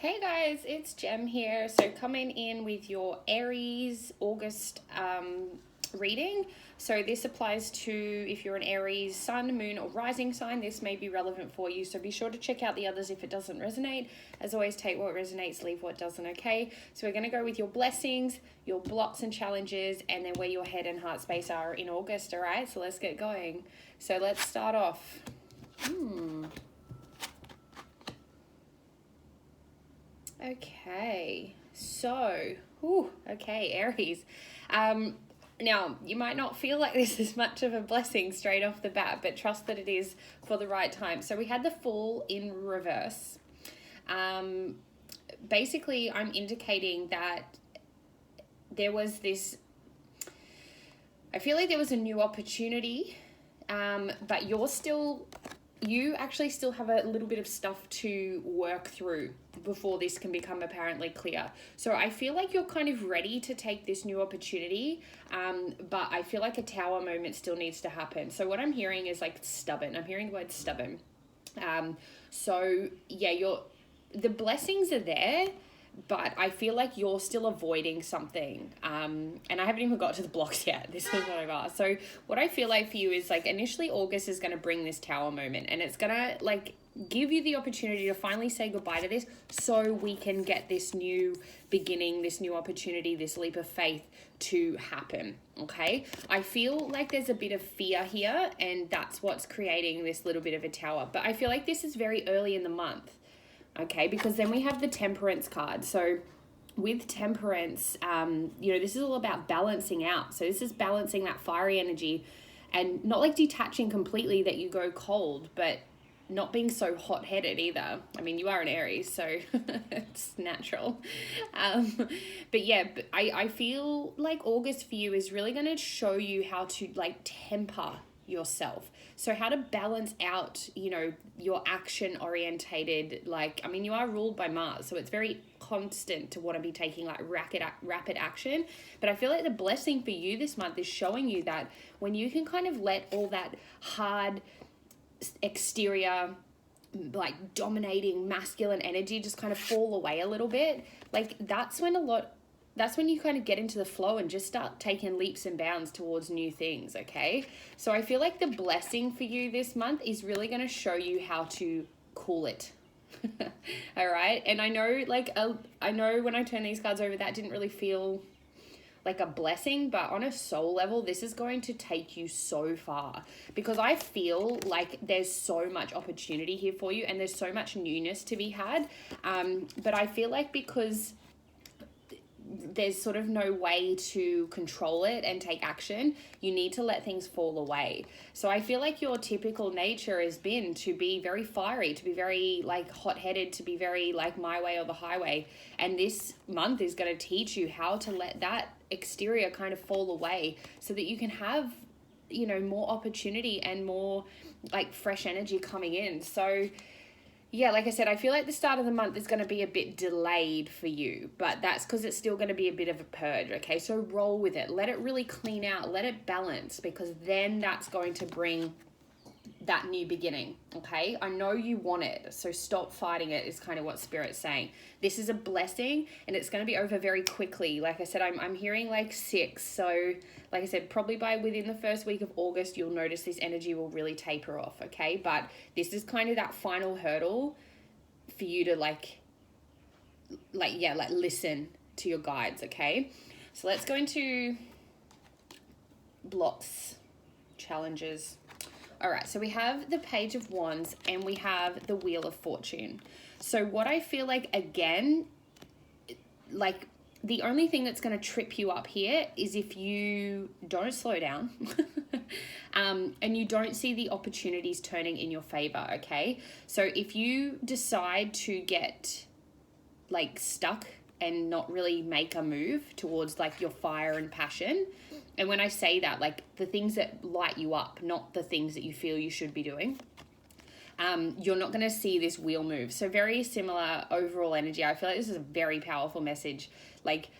Hey guys, it's Jem here. So coming in with your Aries August reading. So this applies to if you're an Aries sun, moon, or rising sign. This may be relevant for you. So be sure to check out the others if it doesn't resonate. As always, take what resonates, leave what doesn't, okay? So we're going to go with your blessings, your blocks and challenges, and then where your head and heart space are in August, all right? So let's get going. So let's start off. Okay, so, okay, Aries. Now, you might not feel like this is much of a blessing straight off the bat, but trust that it is for the right time. So we had the Fool in reverse. Basically, I'm indicating that there was this, I feel like there was a new opportunity, but you actually still have a little bit of stuff to work through before this can become apparently clear. So I feel like you're kind of ready to take this new opportunity, but I feel like a tower moment still needs to happen. So what I'm hearing is like stubborn. I'm hearing the word stubborn. So yeah, the blessings are there, but I feel like you're still avoiding something. And I haven't even got to the blocks yet. This is what I've asked. So what I feel like for you is like initially August is going to bring this tower moment, and it's going to like give you the opportunity to finally say goodbye to this so we can get this new beginning, this new opportunity, this leap of faith to happen. Okay. I feel like there's a bit of fear here, and that's what's creating this little bit of a tower. But I feel like this is very early in the month. Okay, because then we have the Temperance card. So with Temperance, this is all about balancing out. So this is balancing that fiery energy and not like detaching completely that you go cold, but not being so hot-headed either. I mean, you are an Aries, so it's natural. But I feel like August for you is really going to show you how to like temper yourself. So how to balance out, your action orientated, you are ruled by Mars, so it's very constant to want to be taking like rapid action. But I feel like the blessing for you this month is showing you that when you can kind of let all that hard exterior, like dominating masculine energy just kind of fall away a little bit, like that's when you kind of get into the flow and just start taking leaps and bounds towards new things, okay? So I feel like the blessing for you this month is really going to show you how to cool it. All right? And I know when I turn these cards over, that didn't really feel like a blessing, but on a soul level, this is going to take you so far, because I feel like there's so much opportunity here for you and there's so much newness to be had. But I feel like because there's sort of no way to control it and take action, you need to let things fall away. So I feel like your typical nature has been to be very fiery, to be very like hot-headed, to be very like my way or the highway. And this month is going to teach you how to let that exterior kind of fall away so that you can have, more opportunity and more like fresh energy coming in. So yeah, like I said, I feel like the start of the month is going to be a bit delayed for you, but that's because it's still going to be a bit of a purge, okay? So roll with it. Let it really clean out. Let it balance, because then that's going to bring that new beginning, okay? I know you want it, so stop fighting it is kind of what Spirit's saying. This is a blessing, and it's going to be over very quickly. Like I said, I'm hearing like 6, so like I said, probably by within the first week of August, you'll notice this energy will really taper off, okay? But this is kind of that final hurdle for you to listen to your guides, okay? So let's go into blocks, challenges. All right, so we have the Page of Wands and we have the Wheel of Fortune. So what I feel like, again, like the only thing that's going to trip you up here is if you don't slow down and you don't see the opportunities turning in your favor, okay? So if you decide to get like stuck and not really make a move towards like your fire and passion, and when I say that, like the things that light you up, not the things that you feel you should be doing, you're not going to see this wheel move. So very similar overall energy. I feel like this is a very powerful message. Like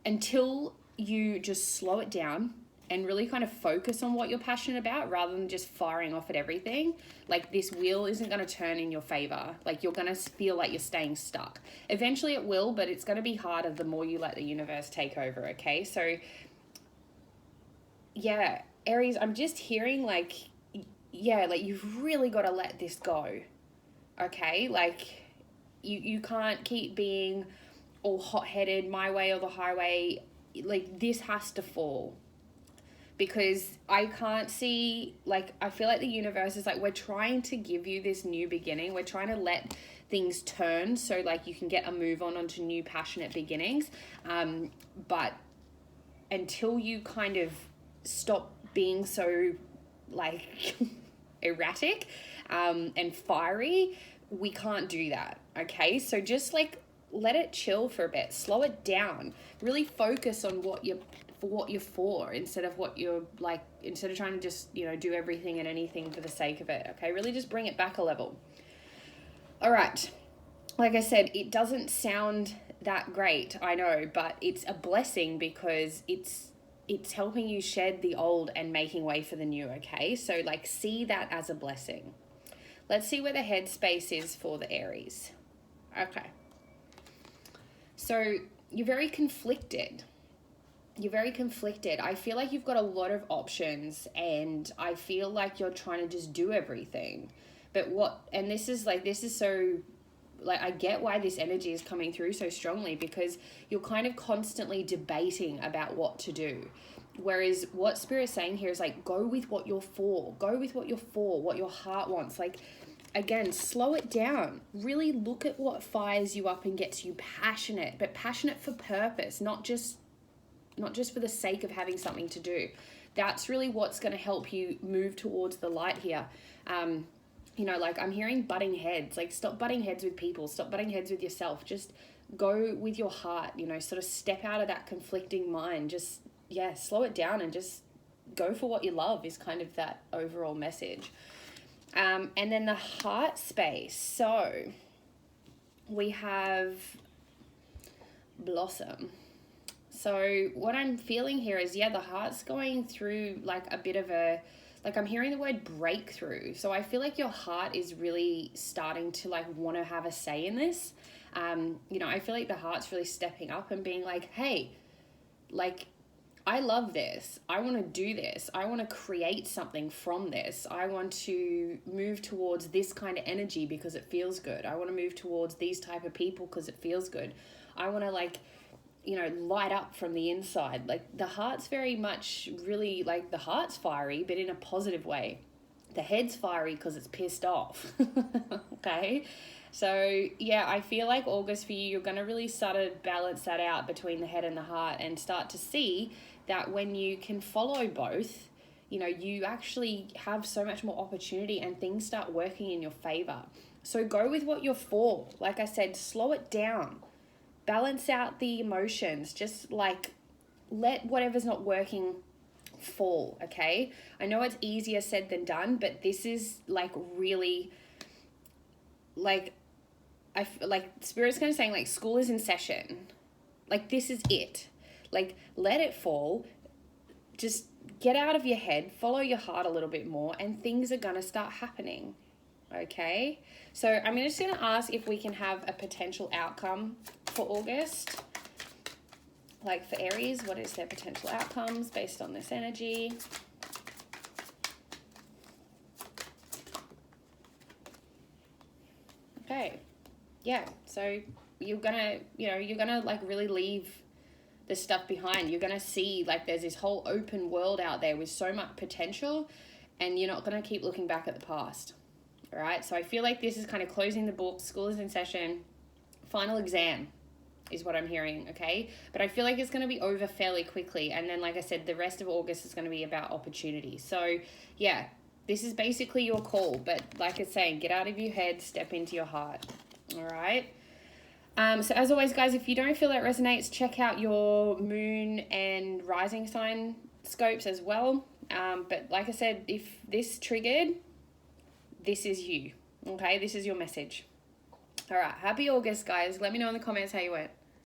until you just slow it down and really kind of focus on what you're passionate about rather than just firing off at everything. Like, this wheel isn't going to turn in your favor. Like, you're going to feel like you're staying stuck. Eventually it will, but it's going to be harder the more you let the universe take over, okay? So, yeah, Aries, I'm just hearing like, yeah, like you've really got to let this go, okay? Like, you can't keep being all hot-headed, my way or the highway. Like, this has to fall. Because I can't see, like, I feel like the universe is like, we're trying to give you this new beginning. We're trying to let things turn so, like, you can get a move on onto new passionate beginnings. But until you kind of stop being so, like, erratic and fiery, we can't do that, okay? So just, like, let it chill for a bit. Slow it down. Really focus on what you're for instead of what you're like, instead of trying to just, you know, do everything and anything for the sake of it, okay? Really just bring it back a level. All right. Like I said, it doesn't sound that great, I know, but it's a blessing because it's helping you shed the old and making way for the new, okay? So, like, see that as a blessing. Let's see where the headspace is for the Aries. Okay. So, you're very conflicted. I feel like you've got a lot of options and I feel like you're trying to just do everything. But this is so, like, I get why this energy is coming through so strongly because you're kind of constantly debating about what to do. Whereas what Spirit's saying here is like, go with what you're for. Go with what you're for, what your heart wants. Like, again, slow it down. Really look at what fires you up and gets you passionate, but passionate for purpose, not just for the sake of having something to do. That's really what's going to help you move towards the light here. You know, like, I'm hearing butting heads. Like, stop butting heads with people. Stop butting heads with yourself. Just go with your heart, you know, sort of step out of that conflicting mind. Just, yeah, slow it down and just go for what you love is kind of that overall message. And then the heart space. So we have blossom. So what I'm feeling here is, yeah, the heart's going through like a bit of a, like, I'm hearing the word breakthrough. So I feel like your heart is really starting to like want to have a say in this. You know, I feel like the heart's really stepping up and being like, hey, like, I love this. I want to do this. I want to create something from this. I want to move towards this kind of energy because it feels good. I want to move towards these type of people because it feels good. I want to, like, you know, light up from the inside. Like, the heart's very much really, like, the heart's fiery, but in a positive way. The head's fiery because it's pissed off. Okay? So, yeah, I feel like August for you, you're going to really start to balance that out between the head and the heart and start to see that when you can follow both, you know, you actually have so much more opportunity and things start working in your favor. So go with what you're for. Like I said, slow it down. Balance out the emotions. Just, like, let whatever's not working fall, okay? I know it's easier said than done, but this is, like, really, like, Spirit's kind of saying, like, school is in session. Like, this is it. Like, let it fall. Just get out of your head, follow your heart a little bit more, and things are going to start happening, okay? So I'm just going to ask if we can have a potential outcome for August. Like, for Aries, what is their potential outcomes based on this energy? Okay. Yeah, so you're gonna like really leave this stuff behind. You're gonna see, like, there's this whole open world out there with so much potential, and you're not gonna keep looking back at the past. All right, so I feel like this is kind of closing the book. School is in session. Final exam is what I'm hearing, okay? But I feel like it's going to be over fairly quickly. And then, like I said, the rest of August is going to be about opportunity. So, yeah, this is basically your call. But like it's saying, get out of your head, step into your heart. All right? So as always, guys, if you don't feel that resonates, check out your moon and rising sign scopes as well. But like I said, if this triggered, this is you, okay? This is your message. All right, happy August, guys. Let me know in the comments how you went.